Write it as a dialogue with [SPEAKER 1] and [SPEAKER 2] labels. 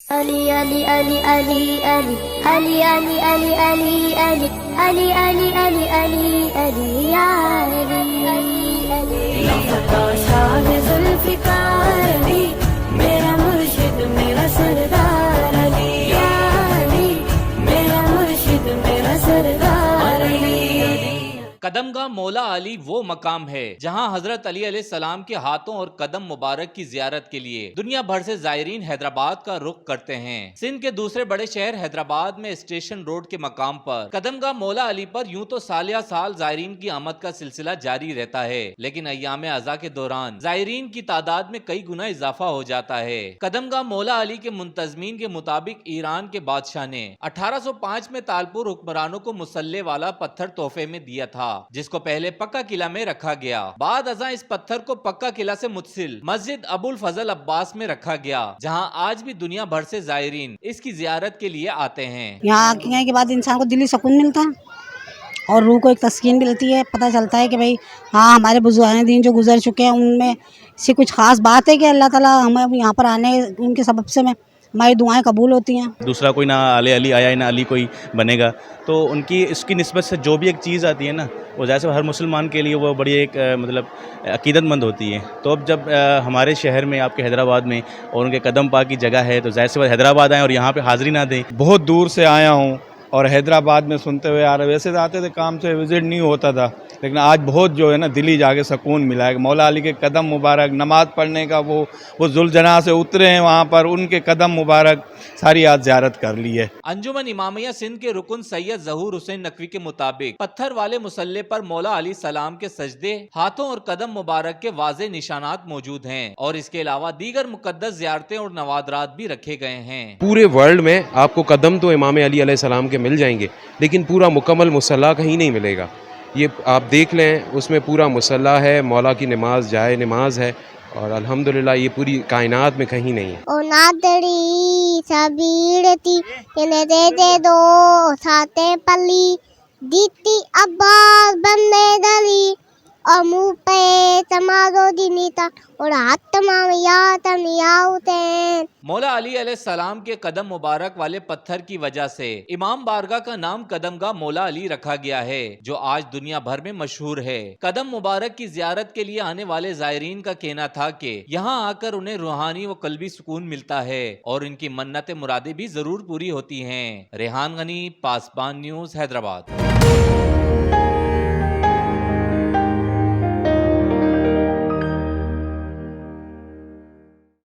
[SPEAKER 1] Ali Ali Ali Ali Ali Ali Ali Ali Ali Ali Ali Ali Ali Ali Ali ya Ali Ali Ali लफता Shah Zulfikar Ali मेरा मुर्शिद मेरा सरदार अली या अली मेरा मुर्शिद मेरा सरदार अली।
[SPEAKER 2] कदमगाह मौला अली वो मकाम है जहां हजरत अली अलैहिस्सलाम के हाथों और कदम मुबारक की जियारत के लिए दुनिया भर से जायरीन हैदराबाद का रुख करते हैं। सिंध के दूसरे बड़े शहर हैदराबाद में स्टेशन रोड के मकाम पर कदमगाह मौला अली पर यूं तो सालिया साल जायरीन की आमद का सिलसिला जारी रहता है, लेकिन अय्याम अज़ा के दौरान जायरीन की तादाद में कई गुना इजाफा हो जाता है। कदमगाह मौला अली के मुंतजमीन के मुताबिक ईरान के बादशाह ने 1805 में तालपुर हुक्मरानों को मुसल्ले वाला पत्थर तोहफे में दिया था, जिसको पहले पक्का किला में रखा गया। बाद अज़ा इस पत्थर को पक्का किला से मुत्सिल मस्जिद अबुल फजल अब्बास में रखा गया, जहां आज भी दुनिया भर से जायरीन इसकी जियारत के लिए आते हैं।
[SPEAKER 3] यहाँ आने के बाद इंसान को दिली सुकून मिलता है और रूह को एक तस्कीन मिलती है। पता चलता है कि भाई हाँ, हमारे बुजुर्गान दीन जो गुजर चुके हैं उनमें से कुछ खास बात है कि अल्लाह ताला हमें यहाँ पर आने उनके सबब से हमारी दुआएं कबूल होती हैं।
[SPEAKER 4] दूसरा कोई ना आले अली आया ना अली कोई बनेगा, तो उनकी इसकी निस्बत से जो भी एक चीज़ आती है ना, वो जैसे हर मुसलमान के लिए वो बड़ी एक मतलब अकीदतमंद होती है। तो अब जब हमारे शहर में आपके हैदराबाद में और उनके कदम पा की जगह है, तो ज़ाहिर सी बात हैदराबाद आएँ और यहाँ पे हाज़िरी ना दें।
[SPEAKER 5] बहुत दूर से आया हूँ और हैदराबाद में सुनते हुए आ रहे। वैसे तो आते थे काम से, विज़िट नहीं होता था, लेकिन आज बहुत जो है ना दिली जाके सुकून मिला है। मौला अली के कदम मुबारक नमाज़ पढ़ने का वो जुलजना से उतरे हैं वहाँ पर, उनके कदम मुबारक सारी आज ज़ियारत कर ली है।
[SPEAKER 2] अंजुमन इमामिया सिंध के रुकन सैयद ज़हूर हुसैन नकवी के मुताबिक पत्थर वाले मुसल्ले पर मौला अली सलाम के सजदे, हाथों और कदम मुबारक के वाज़े निशानात मौजूद हैं और इसके अलावा दीगर मुकद्दस ज़ियारतें और नवादरात भी रखे गए हैं।
[SPEAKER 6] पूरे वर्ल्ड में आपको कदम तो इमाम अली अलैहिस्सलाम के मिल जाएंगे, लेकिन पूरा मुकम्मल मुसल्ला कहीं नहीं मिलेगा। ये आप देख लें, उसमें पूरा मुसल्ला है, मौला की नमाज जाए नमाज है, और अल्हम्दुलिल्लाह ये पूरी कायनात में कहीं नहीं है।
[SPEAKER 1] ओ नादरी सबीरती इन्हें दे दो साते पली दीती अब्बास बनने दली और मुँह पे तमारो दिनीता और हाथ तमाम याउते।
[SPEAKER 2] मौला अली अलैहिस्सलाम के कदम मुबारक वाले पत्थर की वजह से इमाम बारगाह का नाम कदमगाह मौला अली रखा गया है, जो आज दुनिया भर में मशहूर है। कदम मुबारक की जियारत के लिए आने वाले जायरीन का कहना था कि यहाँ आकर उन्हें रूहानी व कल्बी सुकून मिलता है और इनकी मन्नत मुरादे भी जरूर पूरी होती हैं। रेहान गनी, पासबान न्यूज़, हैदराबाद।